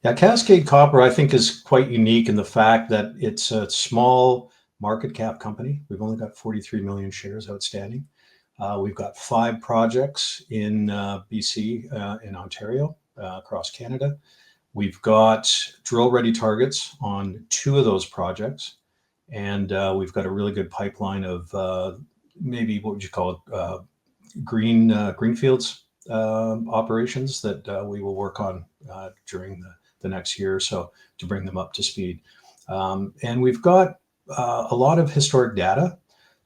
Yeah, Cascade Copper, I think, is quite unique in the fact that it's a small market cap company. We've only got 43 million shares outstanding. We've got 5 projects in BC, in Ontario, across Canada. We've got drill-ready targets on 2 of those projects, and we've got a really good pipeline of maybe what would you call it, greenfields operations that we will work on during the next year or so to bring them up to speed. And we've got a lot of historic data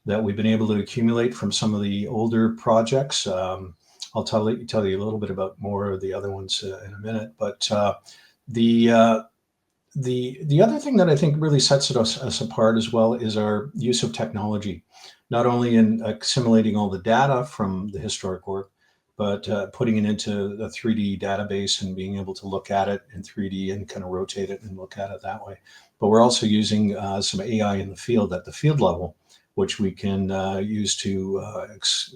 that we've been able to accumulate from some of the older projects. I'll tell you a little bit about more of the other ones in a minute, but the the other thing that I think really sets us apart as well is our use of technology, not only in assimilating all the data from the historic work, but putting it into a 3D database and being able to look at it in 3D and kind of rotate it and look at it that way. But we're also using some AI in the field at the field level, which we can use to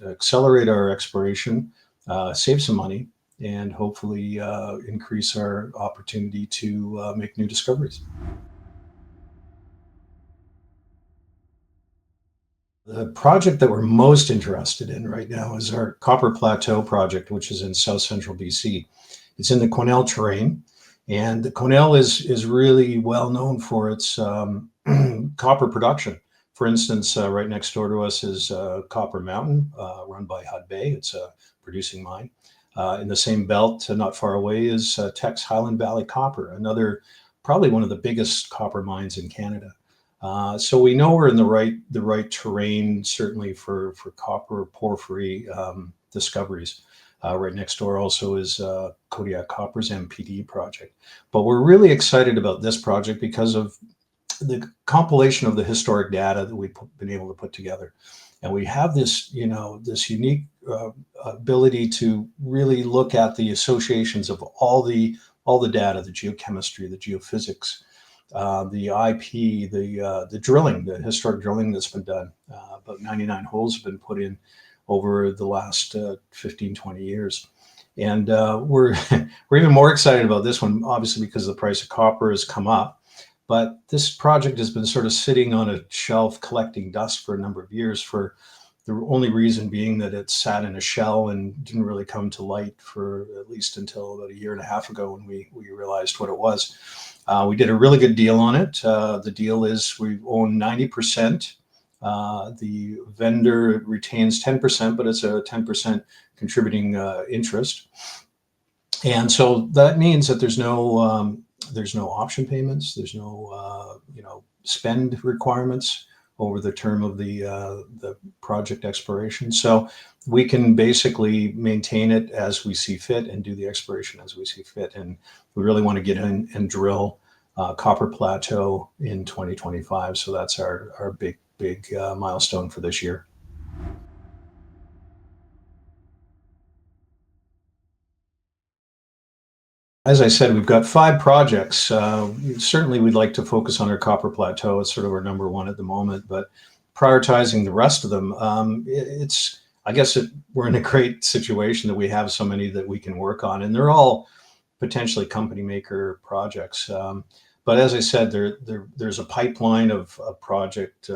accelerate our exploration, save some money, and hopefully increase our opportunity to make new discoveries. The project that we're most interested in right now is our Copper Plateau project, which is in south central BC. It's in the Quesnel terrain, and the Quesnel is really well known for its copper production. For instance, right next door to us is Copper Mountain, run by Hudbay. It's a producing mine. In the same belt, not far away, is Teck's Highland Valley Copper, another probably one of the biggest copper mines in Canada. So we know we're in the right terrain, certainly for copper porphyry discoveries. Right next door also is Kodiak Copper's MPD project. But we're really excited about this project because of the compilation of the historic data that we've been able to put together. And we have this, this unique ability to really look at the associations of all the data, the geochemistry, the geophysics, the IP, the drilling, the historic drilling that's been done. About 99 holes have been put in over the last 15, 20 years. And we're we're even more excited about this one, obviously, because the price of copper has come up. But this project has been sort of sitting on a shelf collecting dust for a number of years, for the only reason being that it sat in a shell and didn't really come to light for at least until about a year and a half ago when we realized what it was. We did a really good deal on it. The deal is we own 90%. The vendor retains 10%, but it's a 10% contributing interest. And so that means that there's no option payments, there's no spend requirements over the term of the project expiration. So we can basically maintain it as we see fit and do the exploration as we see fit. And we really want to get in and drill Copper Plateau in 2025. So that's our big milestone for this year. As I said, we've got 5 projects. Certainly, we'd like to focus on our Copper Plateau. It's sort of our number one at the moment, but prioritizing the rest of them, I guess we're in a great situation that we have so many that we can work on, and they're all potentially company maker projects. But as I said, there's a pipeline of project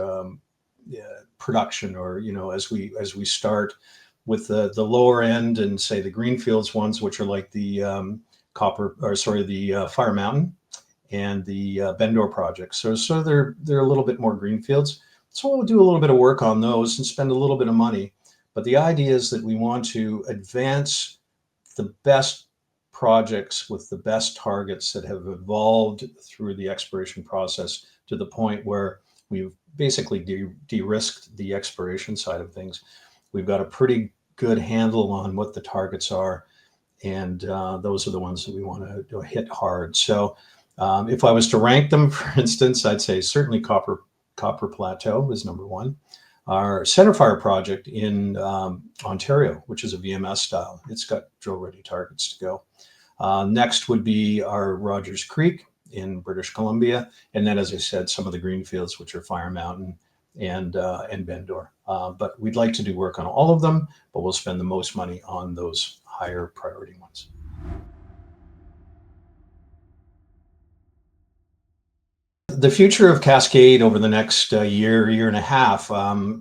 production, or as we start with the lower end and say the greenfields ones, which are like the Fire Mountain and the Bendor project. So they're a little bit more greenfields. So we'll do a little bit of work on those and spend a little bit of money. But the idea is that we want to advance the best projects with the best targets that have evolved through the exploration process to the point where we've basically de-risked the exploration side of things. We've got a pretty good handle on what the targets are, and those are the ones that we want to hit hard. So if I was to rank them, for instance, I'd say certainly Copper Plateau is number one. Our Centerfire project in Ontario, which is a VMS style, it's got drill-ready targets to go. Next would be our Rogers Creek in British Columbia, and then, as I said, some of the greenfields, which are Fire Mountain and Bendor. But we'd like to do work on all of them, but we'll spend the most money on those higher priority ones. The future of Cascade over the next year and a half,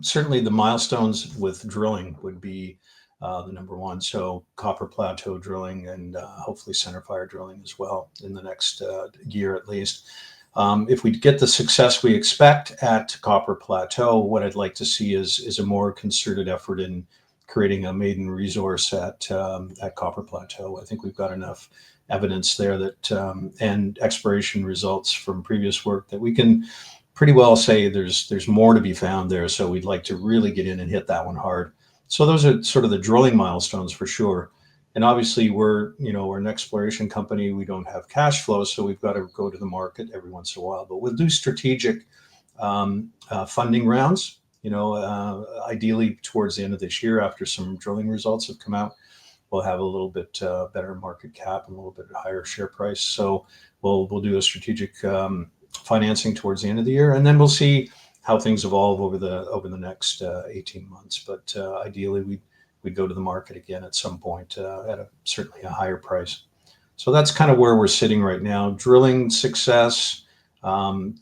certainly the milestones with drilling would be the number one. So Copper Plateau drilling and hopefully centerfire drilling as well in the next year at least. If we get the success we expect at Copper Plateau, what I'd like to see is a more concerted effort in creating a maiden resource at Copper Plateau. I think we've got enough evidence there that and exploration results from previous work that we can pretty well say there's more to be found there. So we'd like to really get in and hit that one hard. So those are sort of the drilling milestones for sure. And obviously we're an exploration company. We don't have cash flow, so we've got to go to the market every once in a while. But we'll do strategic funding rounds. Ideally towards the end of this year, after some drilling results have come out, we'll have a little bit better market cap and a little bit higher share price. So we'll do a strategic financing towards the end of the year, and then we'll see how things evolve over the next 18 months. But ideally, we'd go to the market again at some point at certainly a higher price. So that's kind of where we're sitting right now. Drilling success,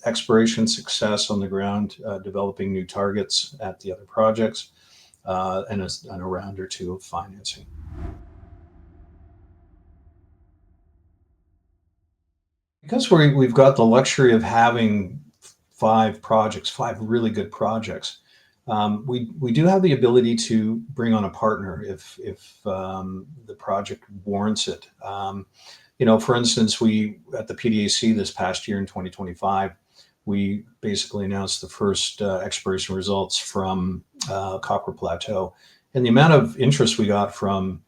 exploration success on the ground, developing new targets at the other projects, and a round or two of financing. Because we've got the luxury of having five really good projects, we do have the ability to bring on a partner if the project warrants it. For instance, we at the PDAC this past year in 2025, we basically announced the first exploration results from Copper Plateau, and the amount of interest we got from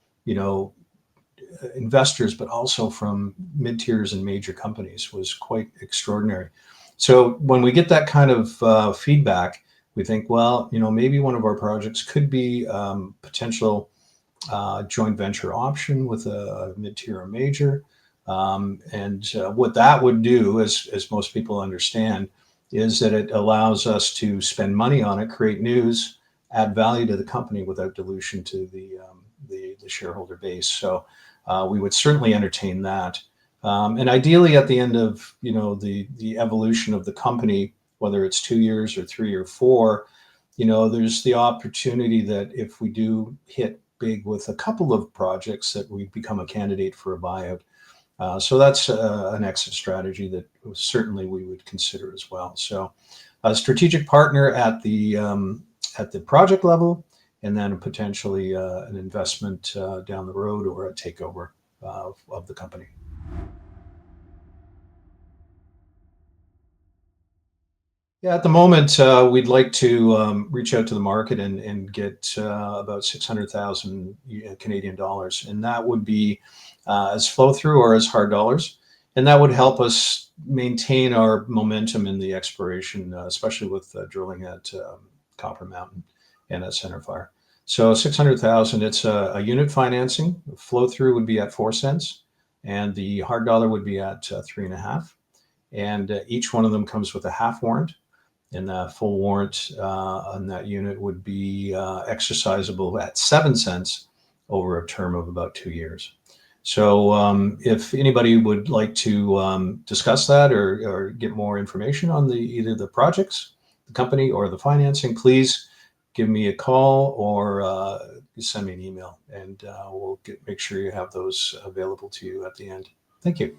investors, but also from mid-tiers and major companies was quite extraordinary. So when we get that kind of feedback, we think, well, maybe one of our projects could be potential joint venture option with a mid-tier or major. And what that would do, as most people understand, is that it allows us to spend money on it, create news, add value to the company without dilution to the shareholder base. So we would certainly entertain that. And ideally, at the end of the evolution of the company, whether it's 2 years or 3 or 4, there's the opportunity that if we do hit big with a couple of projects, that we become a candidate for a buyout. So that's an exit strategy that certainly we would consider as well. So a strategic partner at the project level, and then potentially an investment down the road or a takeover of the company. Yeah, at the moment, we'd like to reach out to the market and get about 600,000 Canadian dollars, and that would be as flow through or as hard dollars, and that would help us maintain our momentum in the exploration, especially with drilling at Copper Mountain and at Centerfire. So 600,000, it's a unit financing. Flow through would be at 4 cents, and the hard dollar would be at 3.5. And each one of them comes with a half warrant, and the full warrant on that unit would be exercisable at 7 cents over a term of about 2 years. So if anybody would like to discuss that or get more information on either the projects, the company, or the financing, please give me a call or send me an email, and we'll make sure you have those available to you at the end. Thank you.